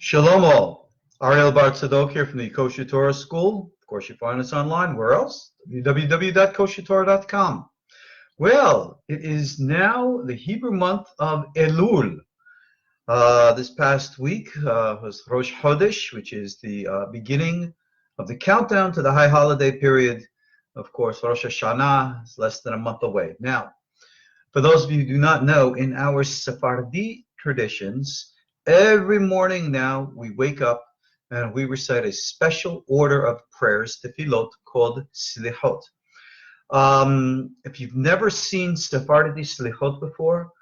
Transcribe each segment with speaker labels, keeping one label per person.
Speaker 1: Shalom all. Ariel Tzadok here from the KosherTorah School. Of course, you find us online. Where else? www.KosherTorah.com. Well, it is now the Hebrew month of Elul. This past week was Rosh Hashanah, which is the beginning of the countdown to the high holiday period. Of course, Rosh Hashanah is less than a month away. Now, for those of you who do not know, in our Sephardi traditions, every morning now we wake up and we recite a special order of prayers, tefillot, called slichot. If you've never seen Sephardi slichot before,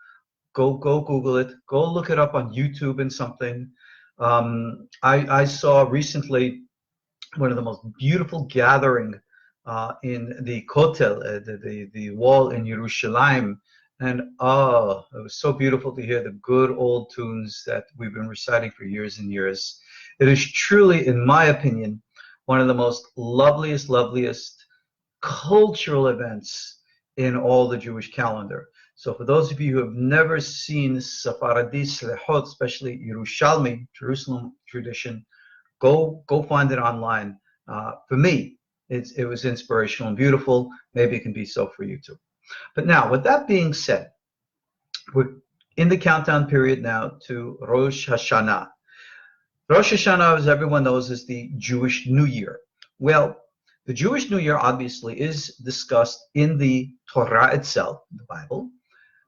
Speaker 1: go Google it. Go look it up on YouTube and something. I saw recently one of the most beautiful gathering in the Kotel, the wall in Yerushalayim. And oh, it was so beautiful to hear the good old tunes that we've been reciting for years and years. It is truly, in my opinion, one of the most loveliest cultural events in all the Jewish calendar. So for those of you who have never seen Sephardi Slechot, especially Yerushalmi, Jerusalem tradition, go find it online. For me, it was inspirational and beautiful. Maybe it can be so for you too. But now, with that being said, we're in the countdown period now to Rosh Hashanah. Rosh Hashanah, as everyone knows, is the Jewish New Year. Well, the Jewish New Year obviously is discussed in the Torah itself, the Bible,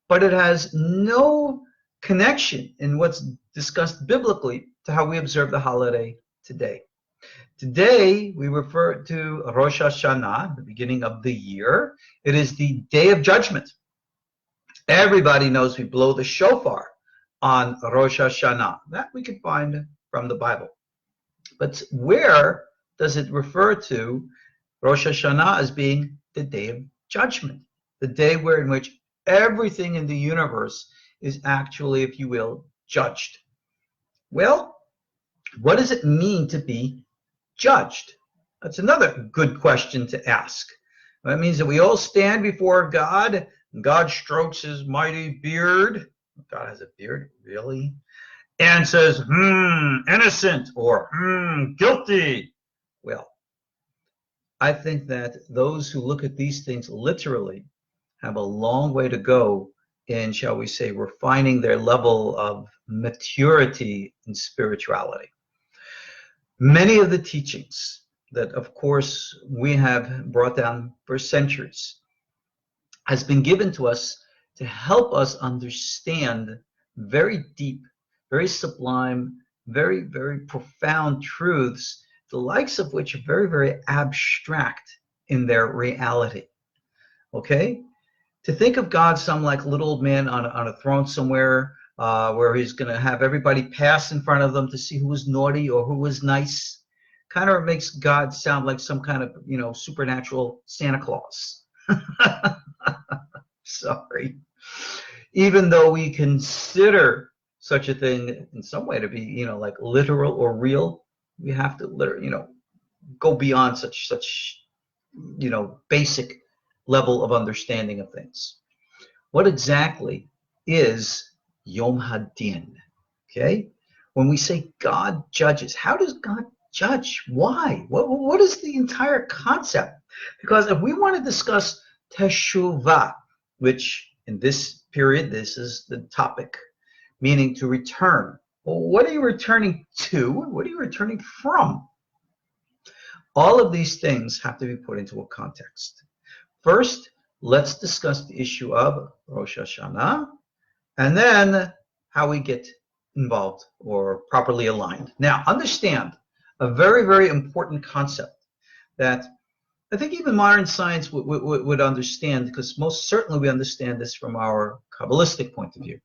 Speaker 1: but it has no connection in what's discussed biblically to how we observe the holiday today. Today, we refer to Rosh Hashanah, the beginning of the year. It is the Day of Judgment. Everybody knows we blow the shofar on Rosh Hashanah. That we can find from the Bible. But where does it refer to Rosh Hashanah as being the Day of Judgment? The day in which everything in the universe is actually, if you will, judged. Well, what does it mean to be judged? That's another good question to ask. That means that we all stand before God, and God strokes his mighty beard. God has a beard, really? And says, innocent, or guilty. Well, I think that those who look at these things literally have a long way to go in, shall we say, refining their level of maturity in spirituality. Many of the teachings that, of course, we have brought down for centuries has been given to us to help us understand very deep, very sublime, very, very profound truths, the likes of which are very, very abstract in their reality. Okay? To think of God some like little old man on a throne somewhere, where he's going to have everybody pass in front of them to see who was naughty or who was nice, kind of makes God sound like some kind of, supernatural Santa Claus. Sorry. Even though we consider such a thing in some way to be, like literal or real, we have to, go beyond such, basic level of understanding of things. What exactly is Yom Hadin? Okay, when we say God judges, how does God judge? Why? What is the entire concept? Because if we want to discuss Teshuva, which in this period, this is the topic, meaning to return. Well, what are you returning to? What are you returning from? All of these things have to be put into a context. First, let's discuss the issue of Rosh Hashanah, and then how we get involved or properly aligned. Now, understand a very, very important concept that I think even modern science would understand, because most certainly we understand this from our Kabbalistic point of view.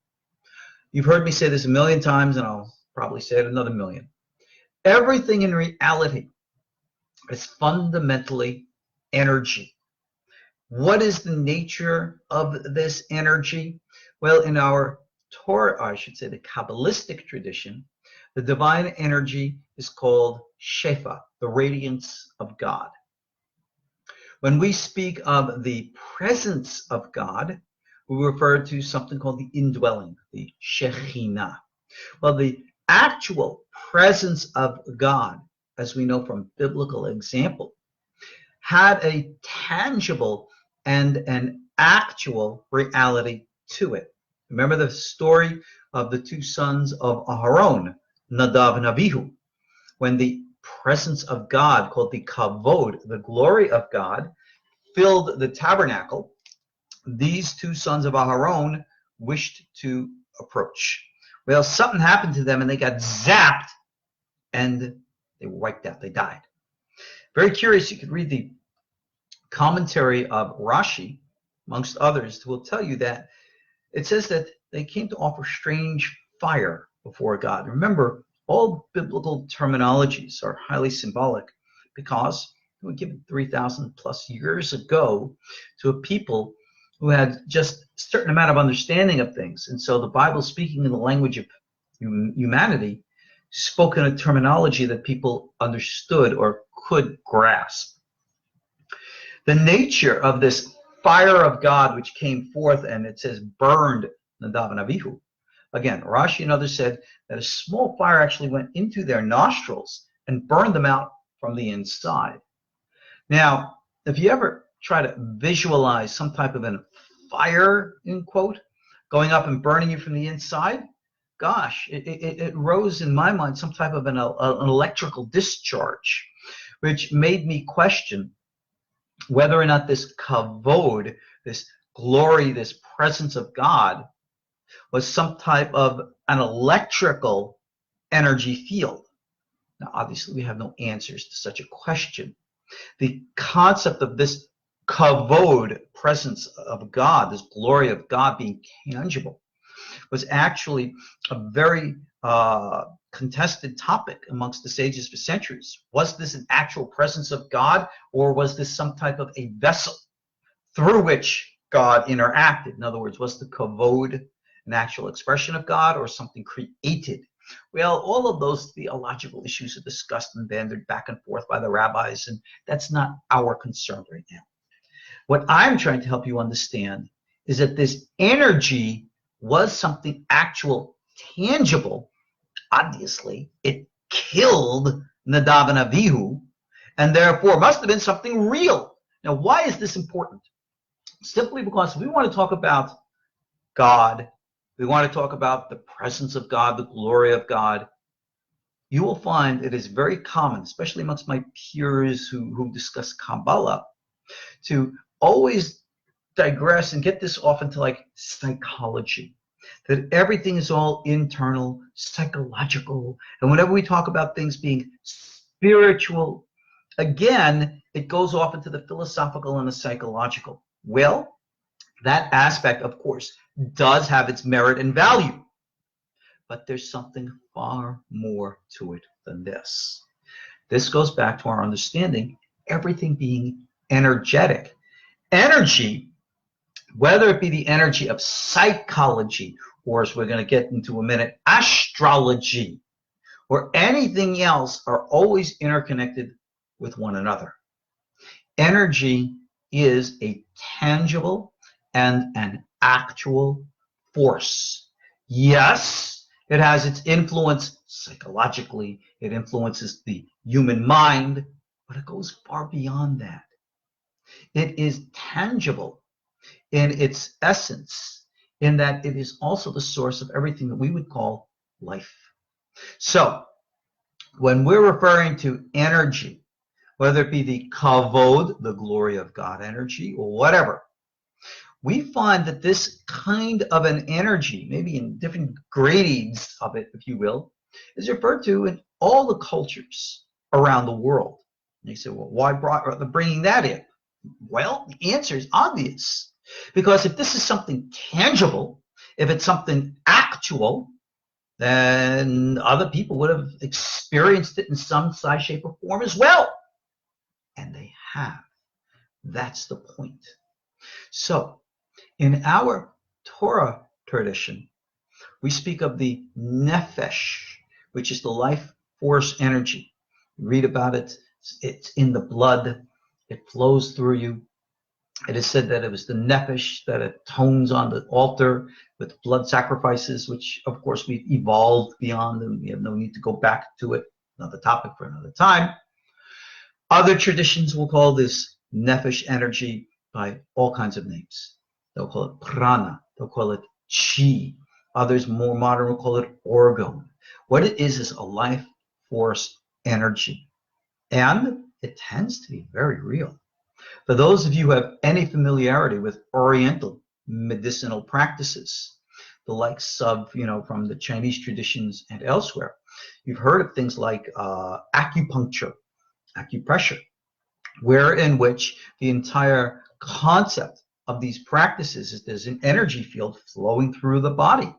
Speaker 1: You've heard me say this a million times, and I'll probably say it another million. Everything in reality is fundamentally energy. What is the nature of this energy? Well, in our Torah, I should say the Kabbalistic tradition, the divine energy is called Shefa, the radiance of God. When we speak of the presence of God, we refer to something called the indwelling, the Shekhinah. Well, the actual presence of God, as we know from biblical example, had a tangible and an actual reality to it. Remember the story of the two sons of Aharon, Nadav and Abihu, when the presence of God, called the kavod, the glory of God, filled the tabernacle. These two sons of Aharon wished to approach. Well, something happened to them and they got zapped and they were wiped out. They died. Very curious. You could read the commentary of Rashi, amongst others, who will tell you that it says that they came to offer strange fire before God. Remember, all biblical terminologies are highly symbolic because we were given 3,000 plus years ago to a people who had just a certain amount of understanding of things. And so the Bible, speaking in the language of humanity, spoke in a terminology that people understood or could grasp. The nature of this fire of God which came forth, and it says burned Nadav and Abihu. Again, Rashi and others said that a small fire actually went into their nostrils and burned them out from the inside. Now, if you ever try to visualize some type of a fire, in quote, going up and burning you from the inside, gosh, it rose in my mind some type of an electrical discharge, which made me question whether or not this kavod, this glory, this presence of God, was some type of an electrical energy field. Now, obviously, we have no answers to such a question. The concept of this kavod, presence of God, this glory of God being tangible, was actually a very contested topic amongst the sages for centuries. Was this an actual presence of God, or was this some type of a vessel through which God interacted? In other words, was the kavod an actual expression of God or something created? Well, all of those theological issues are discussed and bandied back and forth by the rabbis, and that's not our concern right now. What I'm trying to help you understand is that this energy was something actual, tangible. Obviously, it killed Nadav and Abihu, and therefore must have been something real. Now, why is this important? Simply because we want to talk about God. We want to talk about the presence of God, the glory of God. You will find it is very common, especially amongst my peers who discuss Kabbalah, to always digress and get this off into like psychology, that everything is all internal, psychological, and whenever we talk about things being spiritual, again, it goes off into the philosophical and the psychological. Well, that aspect, of course, does have its merit and value, but there's something far more to it than this. This goes back to our understanding, everything being energetic. Energy, whether it be the energy of psychology, or as we're going to get into a minute, astrology, or anything else, are always interconnected with one another. Energy is a tangible and an actual force. Yes, it has its influence psychologically, it influences the human mind, but it goes far beyond that. It is tangible in its essence, in that it is also the source of everything that we would call life. So, when we're referring to energy, whether it be the kavod, the glory of God energy, or whatever, we find that this kind of an energy, maybe in different grades of it, if you will, is referred to in all the cultures around the world. And you say, well, why bringing that in? Well, the answer is obvious. Because if this is something tangible, if it's something actual, then other people would have experienced it in some size, shape, or form as well. And they have. That's the point. So, in our Torah tradition, we speak of the nefesh, which is the life force energy. You read about it, it's in the blood, it flows through you. It is said that it was the nefesh that atones on the altar with blood sacrifices, which of course we've evolved beyond, and we have no need to go back to it. Another topic for another time. Other traditions will call this nefesh energy by all kinds of names. They'll call it prana. They'll call it chi. Others, more modern, will call it orgone. What it is a life force energy. And it tends to be very real. For those of you who have any familiarity with Oriental medicinal practices, the likes of, from the Chinese traditions and elsewhere, you've heard of things like acupuncture, acupressure, in which the entire concept of these practices is there's an energy field flowing through the body,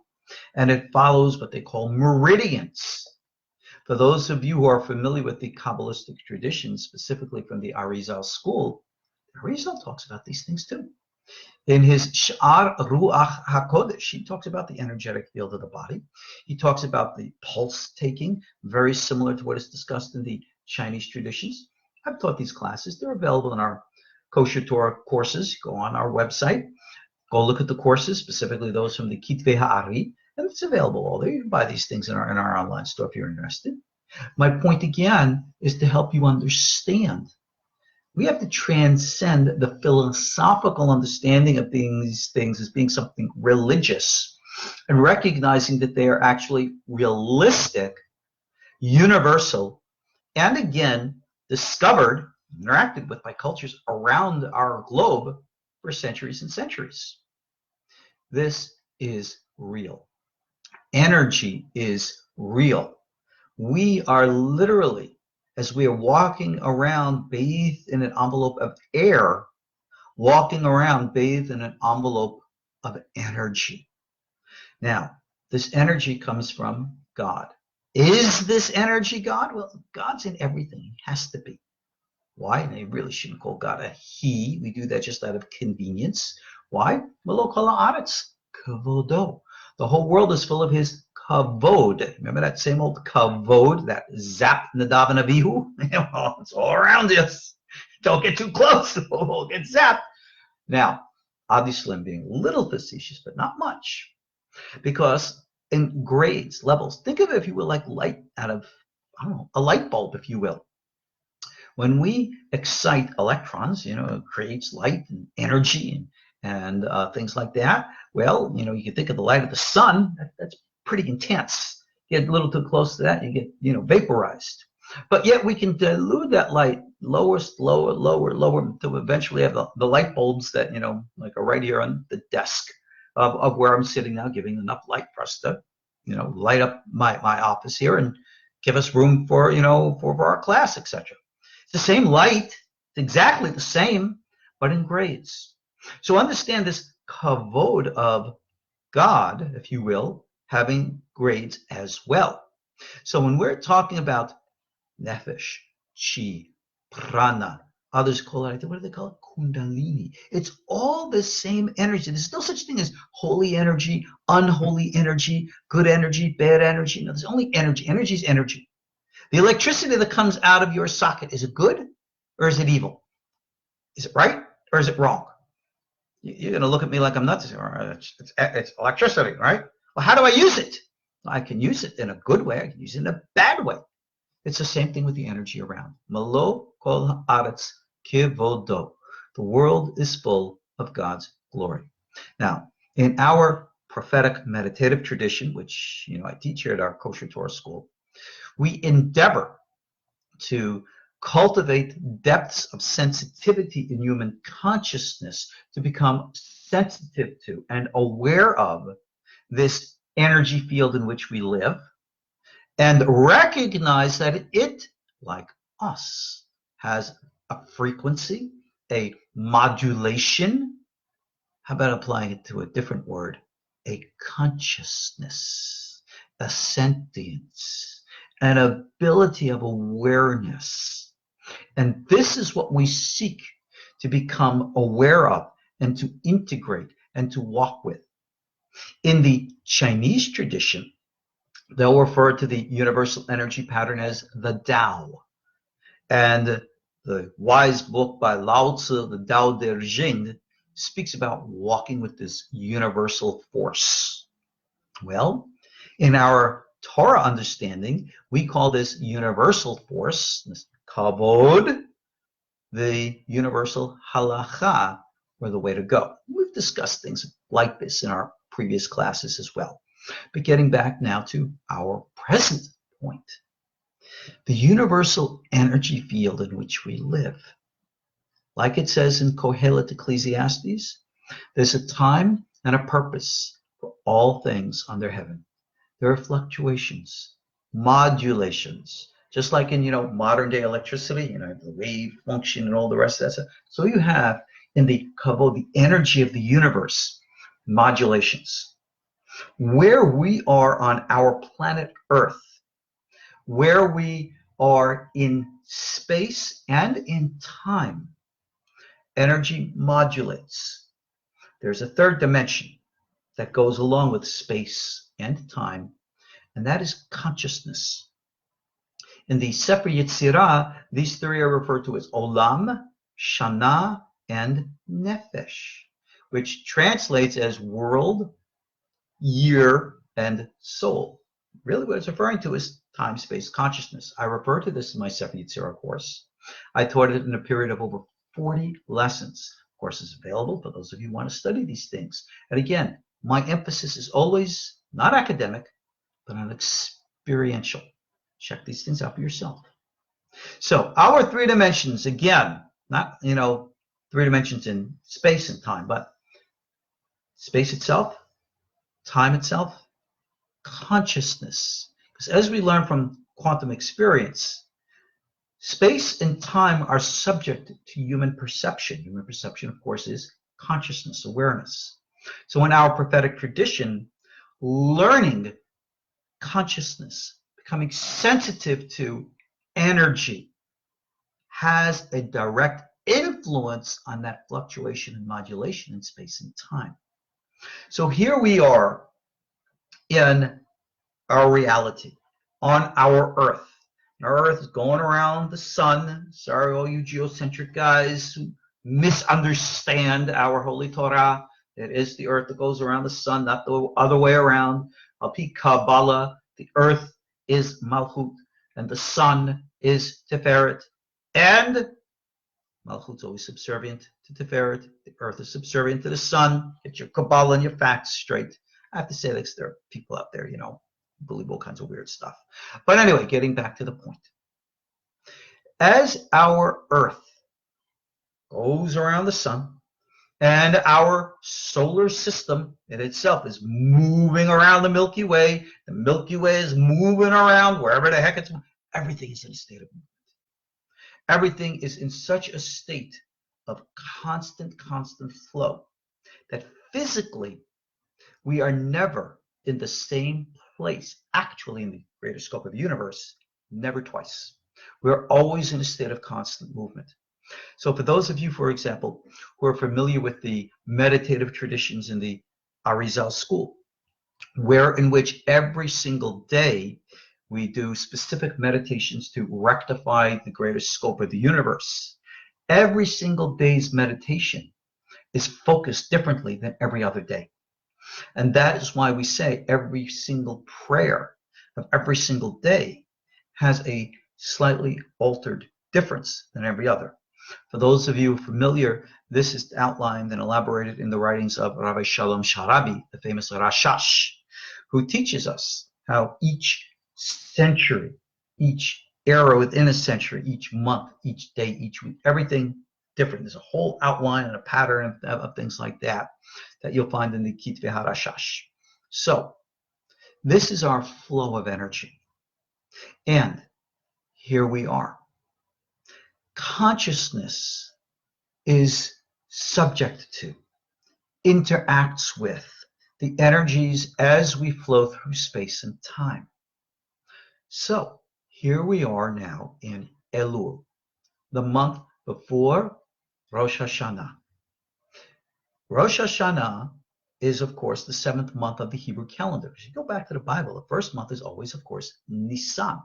Speaker 1: and it follows what they call meridians. For those of you who are familiar with the Kabbalistic traditions, specifically from the Ariel school, Ariel talks about these things too. In his Sh'ar Ruach HaKodesh, he talks about the energetic field of the body. He talks about the pulse taking, very similar to what is discussed in the Chinese traditions. I've taught these classes. They're available in our KosherTorah courses. Go on our website. Go look at the courses, specifically those from the Kitvei Ha'ari, and it's available all there. You can buy these things in our online store if you're interested. My point again is to help you understand. We have to transcend the philosophical understanding of these things as being something religious and recognizing that they are actually realistic, universal, and again, discovered, interacted with by cultures around our globe for centuries and centuries. This is real. Energy is real. We are literally, as we are walking around bathed in an envelope of air, walking around bathed in an envelope of energy. Now, this energy comes from God. Is this energy God? Well, God's in everything. He has to be. Why? And they really shouldn't call God a he. We do that just out of convenience. Why? Melo kol haaretz kavodo. The whole world is full of his kavod. Remember that same old kavod that zapped Nadav and Abihu? Well, it's all around us. Don't get too close. We'll get zapped. Now, obviously I'm being a little facetious, but not much. Because in grades, levels, think of it, if you will, like light out of, a light bulb, if you will. When we excite electrons, it creates light and energy and things like that. Well, you can think of the light of the sun. That's pretty intense. You get a little too close to that, you get, vaporized. But yet we can dilute that light lower, until we eventually have the light bulbs that, like are right here on the desk of where I'm sitting now, giving enough light for us to, light up my office here and give us room for, for our class, etc. It's the same light. It's exactly the same, but in grades. So understand this kavod of God, if you will, having grades as well. So when we're talking about nefesh, chi, prana, others call it, what do they call it? Kundalini. It's all the same energy. There's no such thing as holy energy, unholy energy, good energy, bad energy. No, there's only energy. Energy is energy. The electricity that comes out of your socket, is it good or is it evil? Is it right or is it wrong? You're going to look at me like I'm nuts. It's electricity, right? Well, how do I use it? I can use it in a good way. I can use it in a bad way. It's the same thing with the energy around. Malo kol haaretz kivodo. The world is full of God's glory. Now, in our prophetic meditative tradition, which I teach here at our KosherTorah school, we endeavor to cultivate depths of sensitivity in human consciousness to become sensitive to and aware of this energy field in which we live, and recognize that it, like us, has a frequency, a modulation. How about applying it to a different word? A consciousness, a sentience, an ability of awareness. And this is what we seek to become aware of and to integrate and to walk with. In the Chinese tradition, they'll refer to the universal energy pattern as the Tao. And the wise book by Lao Tzu, the Tao Te Ching, speaks about walking with this universal force. Well, in our Torah understanding, we call this universal force, this kavod, the universal halacha, or the way to go. We've discussed things like this in our previous classes as well. But getting back now to our present point, the universal energy field in which we live. Like it says in Kohelet Ecclesiastes, there's a time and a purpose for all things under heaven. There are fluctuations, modulations, just like in, modern day electricity, the wave function and all the rest of that stuff. So you have in the Kabbalah, the energy of the universe, modulations. Where we are on our planet Earth, where we are in space and in time, energy modulates. There's a third dimension that goes along with space and time, and that is consciousness. In the Sefer Yetzirah, these three are referred to as Olam, Shana, and Nefesh, which translates as world, year, and soul. Really what it's referring to is time, space, consciousness. I refer to this in my Sefer Yetzirah course. I taught it in a period of over 40 lessons. The course is available for those of you who want to study these things. And again, my emphasis is always not academic, but on experiential. Check these things out for yourself. So our three dimensions, again, not, three dimensions in space and time, but space itself, time itself, consciousness. Because as we learn from quantum experience, space and time are subject to human perception. Human perception, of course, is consciousness, awareness. So in our prophetic tradition, learning consciousness, becoming sensitive to energy, has a direct influence on that fluctuation and modulation in space and time. So here we are in our reality, on our Earth. Our Earth is going around the sun. Sorry, all you geocentric guys who misunderstand our Holy Torah. It is the Earth that goes around the sun, not the other way around. Al-Pi Kabbalah, the Earth is Malchut, and the sun is Tiferet. And Malchut's always subservient to Tiferet. The Earth is subservient to the sun. Get your Kabbalah and your facts straight. I have to say this, there are people out there, believe all kinds of weird stuff. But anyway, getting back to the point. As our Earth goes around the sun, and our solar system in itself is moving around the Milky Way. The Milky Way is moving around wherever the heck it's moving. Everything is in a state of movement. Everything is in such a state of constant flow that physically we are never in the same place, actually in the greater scope of the universe, never twice. We're always in a state of constant movement. So for those of you, for example, who are familiar with the meditative traditions in the Ariel school, in which every single day we do specific meditations to rectify the greater scope of the universe. Every single day's meditation is focused differently than every other day. And that is why we say every single prayer of every single day has a slightly altered difference than every other. For those of you familiar, this is outlined and elaborated in the writings of Rabbi Shalom Sharabi, the famous Rashash, who teaches us how each century, each era within a century, each month, each day, each week, everything different. There's a whole outline and a pattern of things like that you'll find in the Kitvei HaRashash. So this is our flow of energy. And here we are. Consciousness is subject to, interacts with the energies as we flow through space and time. So here we are now in Elul, the month before Rosh Hashanah. Rosh Hashanah is, of course, the 7th month of the Hebrew calendar. If you go back to the Bible, the first month is always, of course, Nisan.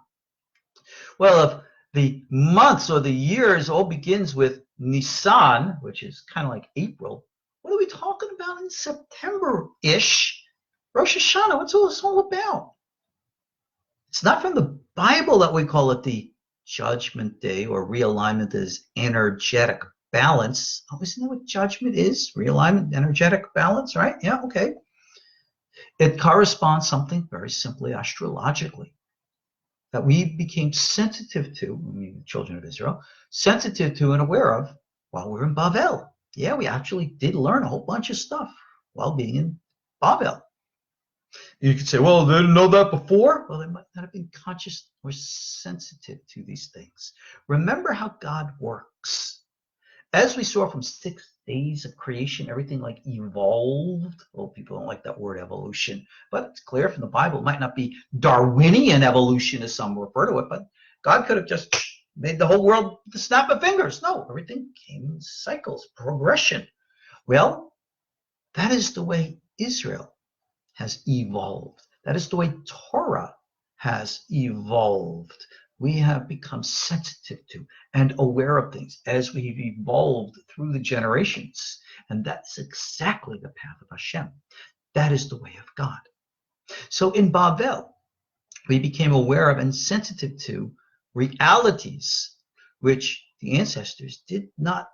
Speaker 1: Well, if The months or the years all begins with Nisan, which is kind of like April. What are we talking about in September-ish? Rosh Hashanah, what's all this all about? It's not from the Bible that we call it the Judgment Day, or realignment is energetic balance. Oh, isn't that what judgment is? Realignment, energetic balance, right? Yeah, okay. It corresponds something very simply astrologically that we became sensitive to, I mean, the children of Israel, sensitive to and aware of while we were in Bavel. Yeah, we actually did learn a whole bunch of stuff while being in Bavel. You could say, well, they didn't know that before. Well, they might not have been conscious or sensitive to these things. Remember how God works. As we saw from 6 days of creation, everything like evolved. Well, people don't like that word evolution, but it's clear from the Bible. It might not be Darwinian evolution as some refer to it, but God could have just made the whole world with the snap of fingers. No, everything came in cycles, progression. Well, that is the way Israel has evolved. That is the way Torah has evolved. We have become sensitive to and aware of things as we've evolved through the generations. And that's exactly the path of Hashem. That is the way of God. So in Bavel, we became aware of and sensitive to realities which the ancestors did not,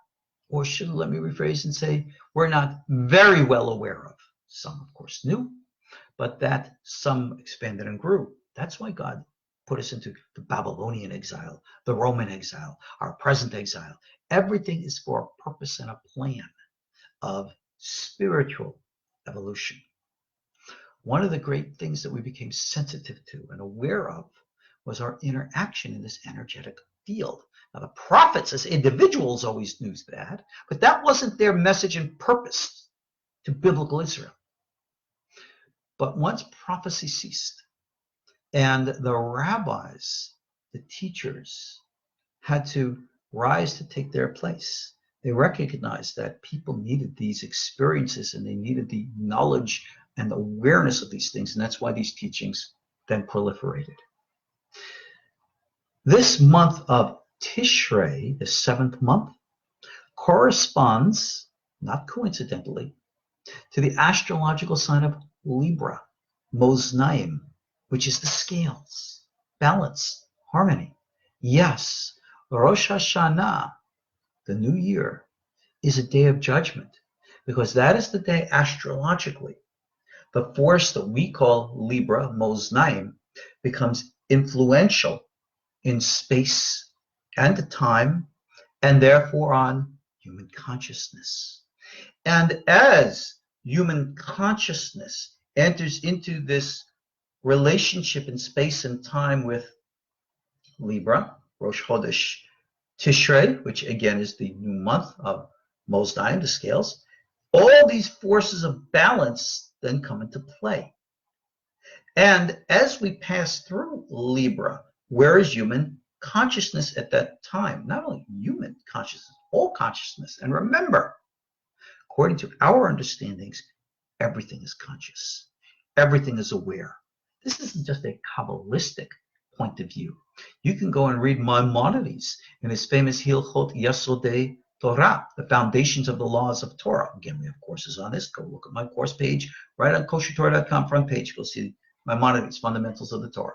Speaker 1: or should let me rephrase and say, were not very well aware of. Some, of course, knew, but that some expanded and grew. That's why God put us into the Babylonian exile, the Roman exile, our present exile. Everything is for a purpose and a plan of spiritual evolution. One of the great things that we became sensitive to and aware of was our interaction in this energetic field. Now, the prophets as individuals always knew that, but that wasn't their message and purpose to biblical Israel. But once prophecy ceased and the rabbis, the teachers, had to rise to take their place, they recognized that people needed these experiences and they needed the knowledge and awareness of these things. And that's why these teachings then proliferated. This month of Tishrei, the 7th month, corresponds, not coincidentally, to the astrological sign of Libra, Moznaim, which is the scales, balance, harmony. Yes, Rosh Hashanah, the new year, is a day of judgment, because that is the day astrologically the force that we call Libra, Moznaim, becomes influential in space and time, and therefore on human consciousness. And as human consciousness enters into this relationship in space and time with Libra, Rosh Chodesh Tishrei, which again is the new month of Moznaim, the scales, all these forces of balance then come into play. And as we pass through Libra, where is human consciousness at that time? Not only human consciousness, all consciousness. And remember, according to our understandings, everything is conscious. Everything is aware. This isn't just a Kabbalistic point of view. You can go and read Maimonides in his famous Hilchot Yesodei Torah, the foundations of the laws of Torah. Again, we have courses on this. Go look at my course page right on KosherTorah.com front page. You'll see Maimonides, Fundamentals of the Torah.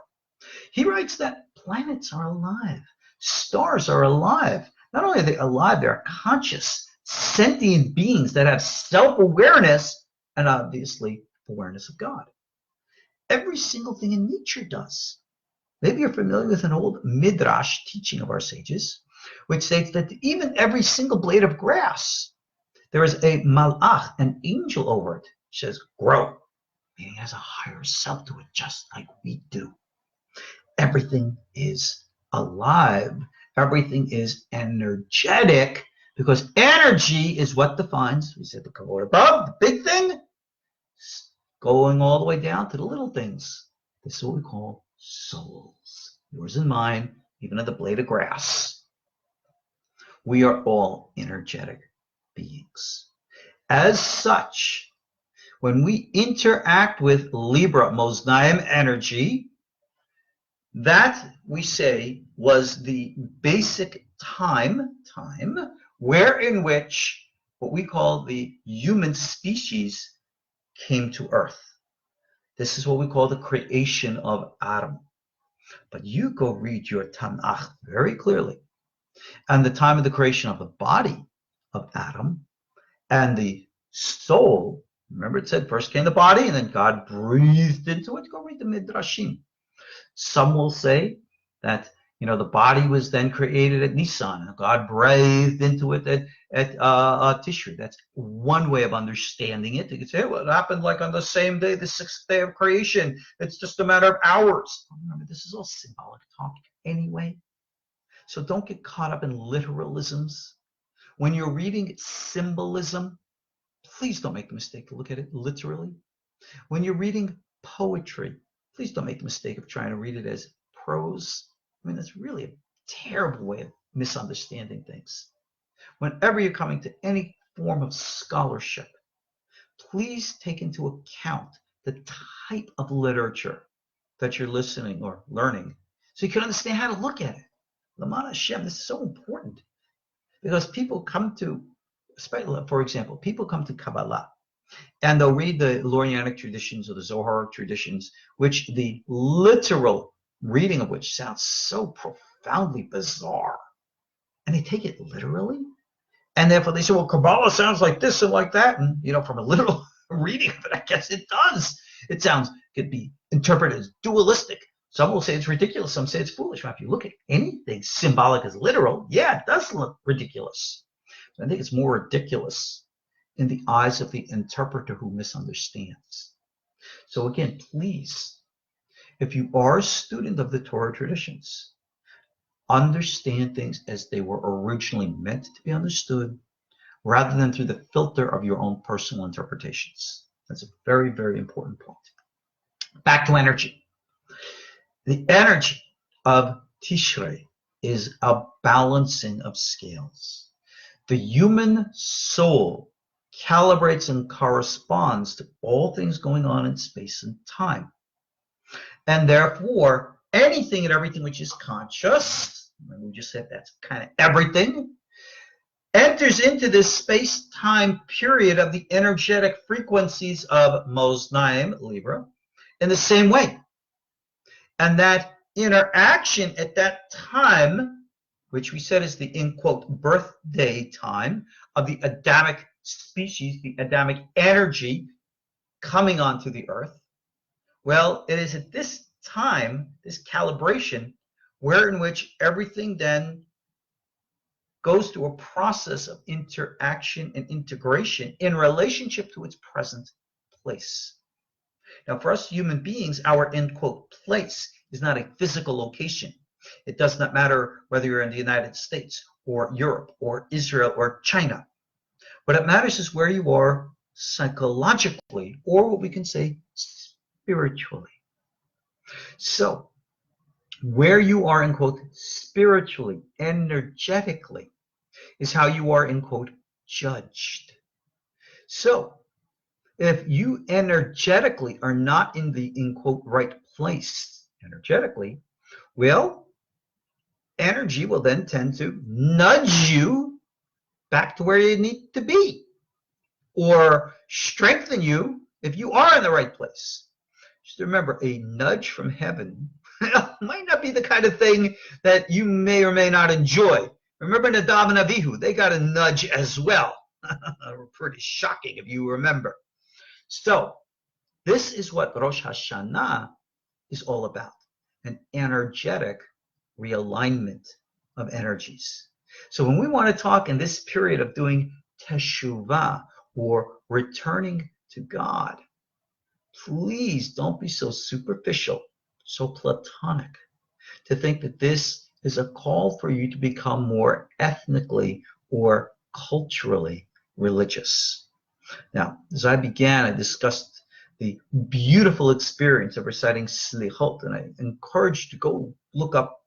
Speaker 1: He writes that planets are alive. Stars are alive. Not only are they alive, they're conscious, sentient beings that have self-awareness and obviously awareness of God. Every single thing in nature does. Maybe you're familiar with an old midrash teaching of our sages, which states that even every single blade of grass, there is a malach, an angel over it, which says, grow, meaning it has a higher self to it, just like we do. Everything is alive. Everything is energetic, because energy is what defines, we said the Kabbalah above, the big thing, going all the way down to the little things. This is what we call souls, yours and mine, even at the blade of grass. We are all energetic beings. As such, when we interact with Libra, Moznaim energy, That, we say, was the basic time where in which what we call the human species came to Earth. This is what we call the creation of Adam. But you go read your Tanakh very clearly, and the time of the creation of the body of Adam and the soul. Remember, it said first came the body, and then God breathed into it. Go read the Midrashim. Some will say that the body was then created at Nisan, and God breathed into it at Tishrei. That's one way of understanding it. You could say, well, it happened like on the same day, the sixth day of creation. It's just a matter of hours. Remember, this is all symbolic talk anyway. So don't get caught up in literalisms. When you're reading symbolism, please don't make the mistake to look at it literally. When you're reading poetry, please don't make the mistake of trying to read it as prose. That's really a terrible way of misunderstanding things. Whenever you're coming to any form of scholarship, please take into account the type of literature that you're listening or learning so you can understand how to look at it. L'man Hashem, this is so important because people come to, for example, people come to Kabbalah and they'll read the Lurianic traditions or the Zohar traditions, which the literal reading of which sounds so profoundly bizarre. And they take it literally. And therefore they say, well, Kabbalah sounds like this and like that. And, from a literal reading of it, I guess it does. It could be interpreted as dualistic. Some will say it's ridiculous. Some say it's foolish. But if you look at anything symbolic as literal, yeah, it does look ridiculous. But I think it's more ridiculous in the eyes of the interpreter who misunderstands. So again, please, if you are a student of the Torah traditions, understand things as they were originally meant to be understood, rather than through the filter of your own personal interpretations. That's a very, very important point. Back to energy. The energy of Tishrei is a balancing of scales. The human soul calibrates and corresponds to all things going on in space and time. And therefore, anything and everything which is conscious, we just said that's kind of everything, enters into this space-time period of the energetic frequencies of Moznaim, Libra, in the same way. And that interaction at that time, which we said is the, in quote, birthday time of the Adamic species, the Adamic energy coming onto the earth, well, it is at this time, this calibration, where in which everything then goes through a process of interaction and integration in relationship to its present place. Now, for us human beings, our end quote place is not a physical location. It does not matter whether you're in the United States or Europe or Israel or China. What it matters is where you are psychologically, or what we can say spiritually. So, where you are, in quote, spiritually, energetically, is how you are, in quote, judged. So, if you energetically are not in the, in quote, right place energetically, well, energy will then tend to nudge you back to where you need to be, or strengthen you if you are in the right place. Just remember, a nudge from heaven might not be the kind of thing that you may or may not enjoy. Remember Nadav and Avihu, they got a nudge as well. Pretty shocking if you remember. So, this is what Rosh Hashanah is all about, an energetic realignment of energies. So when we want to talk in this period of doing Teshuva, or returning to God, please don't be so superficial, so platonic, to think that this is a call for you to become more ethnically or culturally religious. Now, as I began, I discussed the beautiful experience of reciting Slichot, and I encourage you to go look up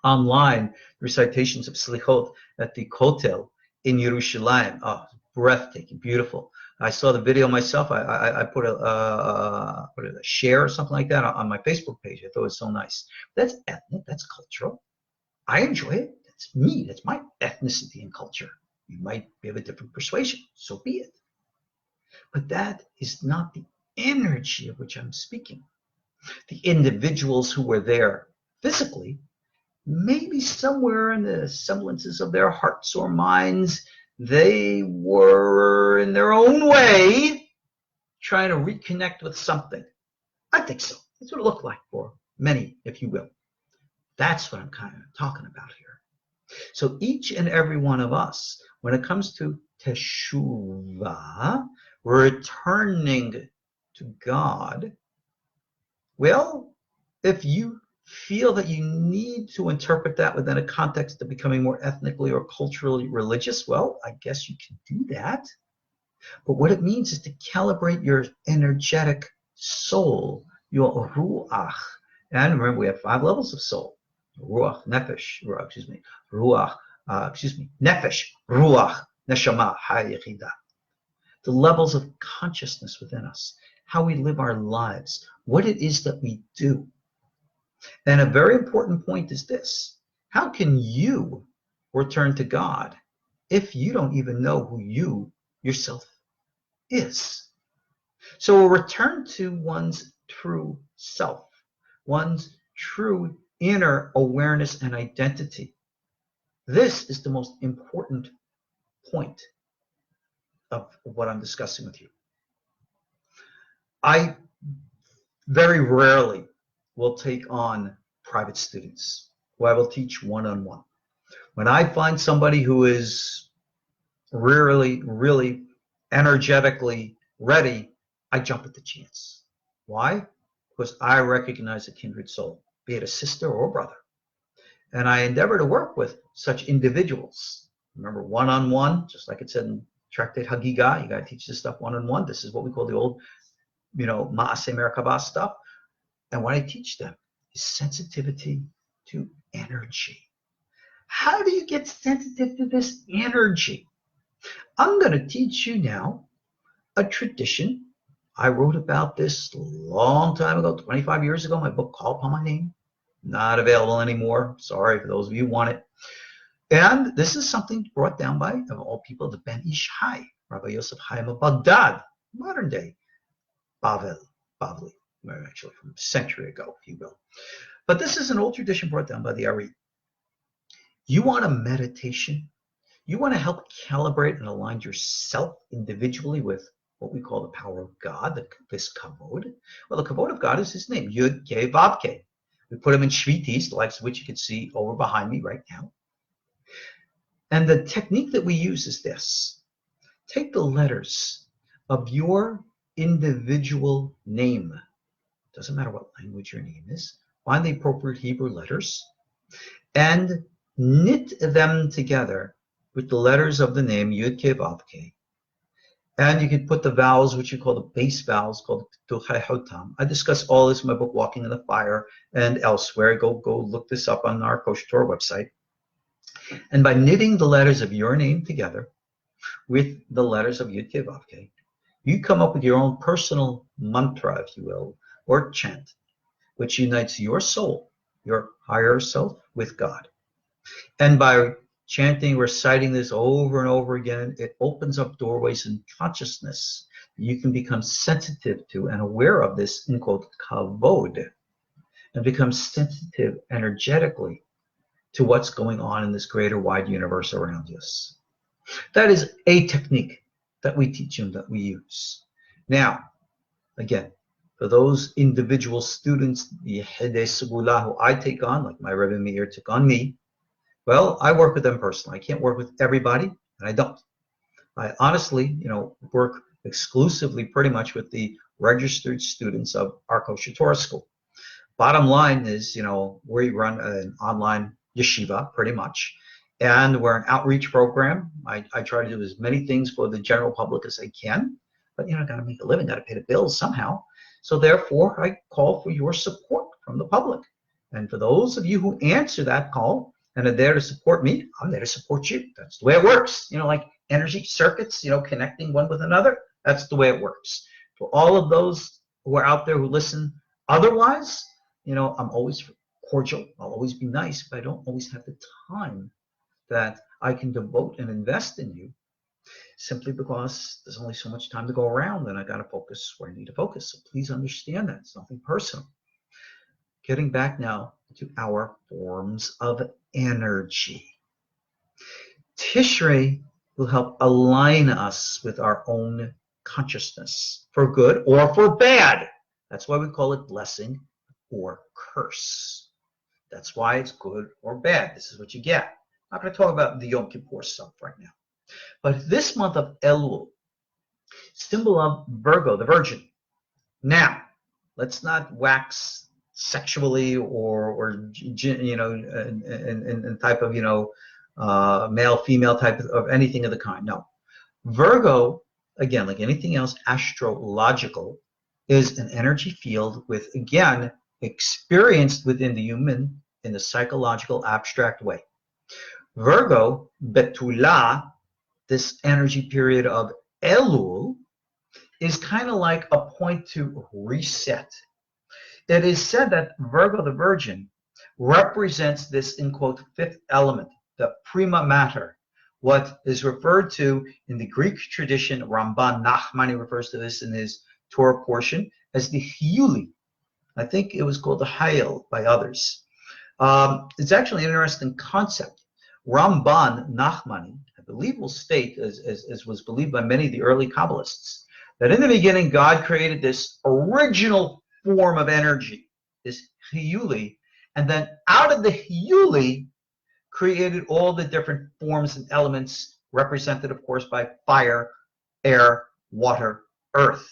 Speaker 1: online recitations of Slichot at the Kotel in Yerushalayim. Oh, breathtaking, beautiful. I saw the video myself. I put a share or something like that on my Facebook page. I thought it was so nice. That's ethnic. That's cultural. I enjoy it. That's me. That's my ethnicity and culture. You might be of a different persuasion. So be it. But that is not the energy of which I'm speaking. The individuals who were there physically, maybe somewhere in the semblances of their hearts or minds, they were in their own way trying to reconnect with something. I think so. That's what it looked like for many, if you will. That's what I'm kind of talking about here. So each and every one of us, when it comes to Teshuva, returning to God, well, if you feel that you need to interpret that within a context of becoming more ethnically or culturally religious, well, I guess you can do that. But what it means is to calibrate your energetic soul, your ruach. And remember, we have 5 levels of soul. Ruach, nefesh, nefesh, ruach, neshama, ha-yechida. The levels of consciousness within us, how we live our lives, what it is that we do. And a very important point is this: how can you return to God if you don't even know who you yourself is? So a return to one's true self, one's true inner awareness and identity. This is the most important point of what I'm discussing with you. I very rarely will take on private students who I will teach one-on-one. When I find somebody who is really energetically ready, I jump at the chance. Why? Because I recognize a kindred soul, be it a sister or a brother. And I endeavor to work with such individuals. Remember, one-on-one, just like it said in Tractate Hagiga, you got to teach this stuff one-on-one. This is what we call the old, Ma'aseh Merkabah stuff. And what I teach them is sensitivity to energy. How do you get sensitive to this energy? I'm going to teach you now a tradition. I wrote about this a long time ago, 25 years ago, my book, Call Upon My Name. Not available anymore. Sorry for those of you who want it. And this is something brought down by, of all people, the Ben Ish Hai, Rabbi Yosef Chaim of Baghdad, modern day Bavli, actually from a century ago, if you will. But this is an old tradition brought down by the Ariel. You want a meditation? You want to help calibrate and align yourself individually with what we call the power of God, this kavod. Well, the kavod of God is his name, Yud Ke Vav Ke. We put him in Shvitis, the likes of which you can see over behind me right now. And the technique that we use is this. Take the letters of your individual name. Doesn't matter what language your name is. Find the appropriate Hebrew letters and knit them together with the letters of the name Yud Ke Vav Ke. And you can put the vowels, which you call the base vowels, called Tuchai Hotam. I discuss all this in my book, Walking in the Fire, and elsewhere. Go look this up on our KosherTorah website. And by knitting the letters of your name together with the letters of Yud Ke Vav Ke, you come up with your own personal mantra, if you will, or chant, which unites your soul, your higher self, with God. And by chanting, reciting this over and over again, it opens up doorways in consciousness. You can become sensitive to and aware of this, in quote, kavod, and become sensitive energetically to what's going on in this greater wide universe around us. That is a technique that we teach and that we use. Now, again, for those individual students, the Yehidei Segula, who I take on, like my Rebbe Meir took on me, well, I work with them personally. I can't work with everybody, and I don't. I honestly, work exclusively pretty much with the registered students of our KosherTorah school. Bottom line is, we run an online yeshiva pretty much, and we're an outreach program. I try to do as many things for the general public as I can, but, I got to make a living, got to pay the bills somehow. So therefore, I call for your support from the public. And for those of you who answer that call, and are there to support me, I'm there to support you. That's the way it works. Like energy circuits, connecting one with another. That's the way it works. For all of those who are out there who listen otherwise, I'm always cordial. I'll always be nice, but I don't always have the time that I can devote and invest in you, simply because there's only so much time to go around, and I got to focus where I need to focus. So please understand that. It's nothing personal. Getting back now to our forms of energy. Tishrei will help align us with our own consciousness, for good or for bad. That's why we call it blessing or curse. That's why it's good or bad. This is what you get. I'm not going to talk about the Yom Kippur stuff right now. But this month of Elul, symbol of Virgo, the Virgin. Now, let's not wax sexually or in type of male female type of anything of the kind. No, Virgo, again, like anything else astrological, is an energy field with, again, experienced within the human in a psychological abstract way. Virgo, Betula, this energy period of Elul, is kind of like a point to reset. It is said that Virgo, the Virgin, represents this, in quote, fifth element, the prima mater, what is referred to in the Greek tradition. Ramban Nachmani refers to this in his Torah portion as the Hiuli. I think it was called the Hayel by others. It's actually an interesting concept. Ramban Nachmani, I believe, will state, as was believed by many of the early Kabbalists, that in the beginning God created this original form of energy, this Hiuli, and then out of the Hiuli created all the different forms and elements represented, of course, by fire, air, water, earth.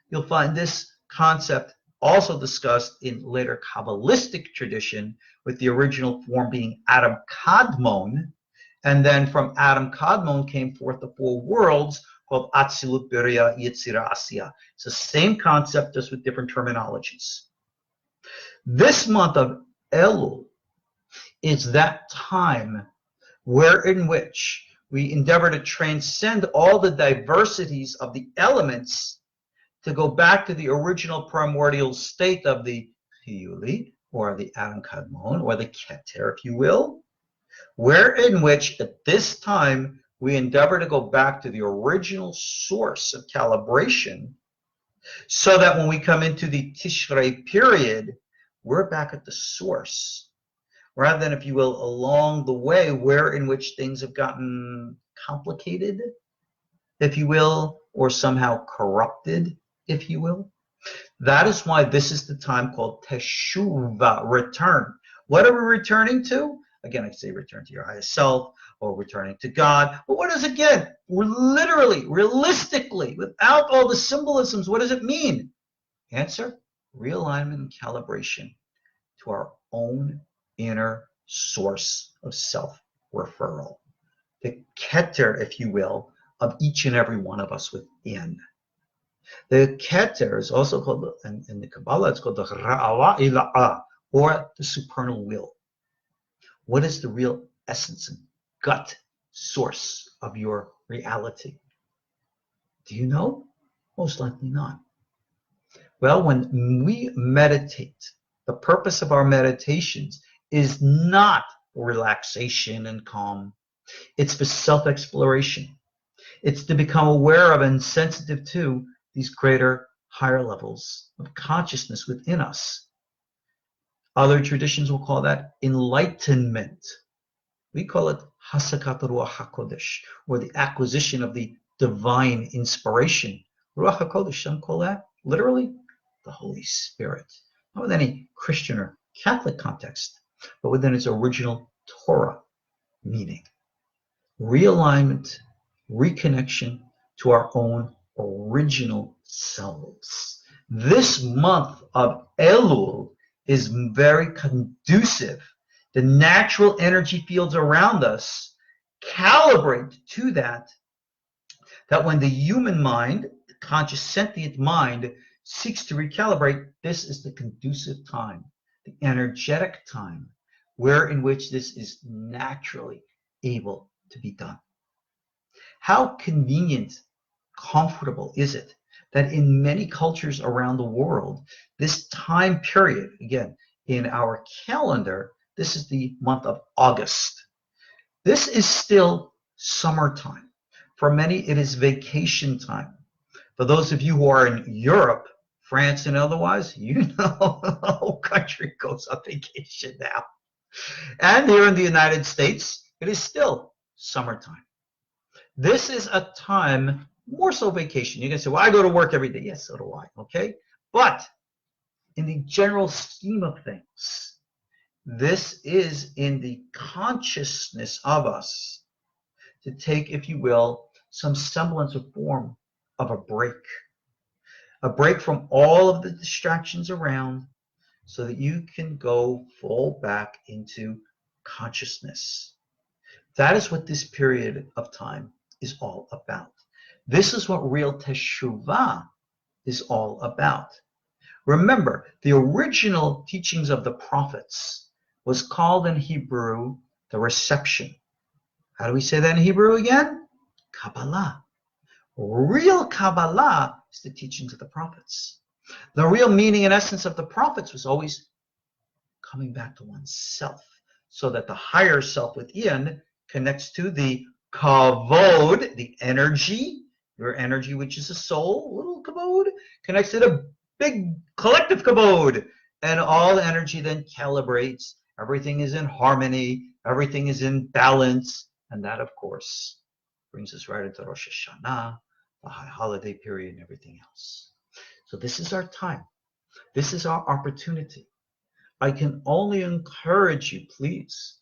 Speaker 1: You'll find this concept also discussed in later Kabbalistic tradition, with the original form being Adam Kadmon, and then from Adam Kadmon came forth the four worlds called Atzilut, Beriah, Yetzirah, Asiya. It's the same concept, just with different terminologies. This month of Elul is that time in which we endeavor to transcend all the diversities of the elements to go back to the original primordial state of the Hiuli, or the Adam Kadmon, or the Keter, if you will, in which at this time we endeavor to go back to the original source of calibration, so that when we come into the Tishrei period, we're back at the source, rather than, if you will, along the way in which things have gotten complicated, if you will, or somehow corrupted, if you will. That is why this is the time called Teshuva, return. What are we returning to? Again, I say return to your highest self, or returning to God. But what is it again? We're literally, realistically, without all the symbolisms, what does it mean? Answer: realignment and calibration to our own inner source of self-referral. The Keter, if you will, of each and every one of us within. The Keter is also called, in the Kabbalah, it's called the Ra'awa Ila'ah, or the supernal will. What is the real essence and gut source of your reality? Do you know? Most likely not. Well, when we meditate, the purpose of our meditations is not relaxation and calm. It's for self-exploration. It's to become aware of and sensitive to these greater, higher levels of consciousness within us. Other traditions will call that enlightenment. We call it Hasakat Ruach HaKodesh, or the acquisition of the divine inspiration. Ruach HaKodesh, some call that literally the Holy Spirit. Not with any Christian or Catholic context, but within its original Torah meaning. Realignment, reconnection to our own original selves. This month of Elul is very conducive. The natural energy fields around us calibrate to that when the human mind, the conscious sentient mind, seeks to recalibrate, this is the conducive time, the energetic time, in which this is naturally able to be done. How convenient comfortable is it that in many cultures around the world, this time period, again, in our calendar, this is the month of August. This is still summertime. For many, it is vacation time. For those of you who are in Europe, France and otherwise, you know the whole country goes on vacation now. And here in the United States, it is still summertime. This is a time, more so vacation. You can say, well, I go to work every day. Yes, so do I, okay? But in the general scheme of things, this is in the consciousness of us to take, if you will, some semblance of form of a break from all of the distractions around so that you can go full back into consciousness. That is what this period of time is all about. This is what real Teshuva is all about. Remember, the original teachings of the prophets was called in Hebrew the reception. How do we say that in Hebrew again? Kabbalah. Real Kabbalah is the teachings of the prophets. The real meaning and essence of the prophets was always coming back to oneself, so that the higher self within connects to the kavod, the energy, your energy, which is a soul, little kavod, connects to the big collective kavod, and all energy then calibrates. Everything is in harmony, everything is in balance, and that, of course, brings us right into Rosh Hashanah, the high holiday period, and everything else. So this is our time. This is our opportunity. I can only encourage you, please,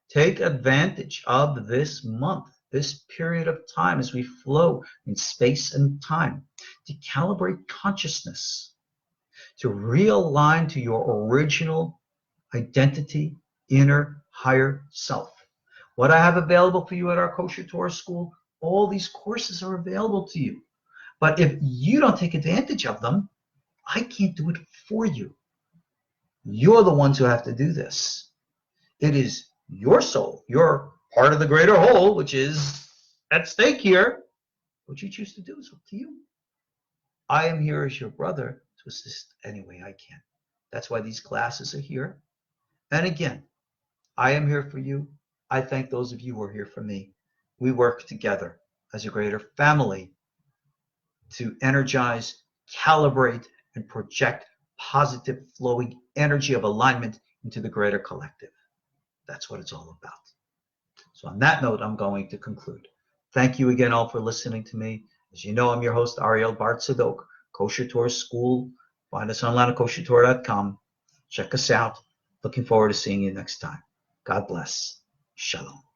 Speaker 1: take advantage of this month, this period of time as we flow in space and time, to calibrate consciousness, to realign to your original identity, inner, higher self. What I have available for you at our KosherTorah school, all these courses are available to you. But if you don't take advantage of them, I can't do it for you. You're the ones who have to do this. It is your soul. You're part of the greater whole, which is at stake here. What you choose to do is up to you. I am here as your brother to assist any way I can. That's why these classes are here. And again, I am here for you. I thank those of you who are here for me. We work together as a greater family to energize, calibrate, and project positive flowing energy of alignment into the greater collective. That's what it's all about. So on that note, I'm going to conclude. Thank you again all for listening to me. As you know, I'm your host, Ariel Bar Tzadok, KosherTorah School. Find us online at KosherTorah.com. Check us out. Looking forward to seeing you next time. God bless. Shalom.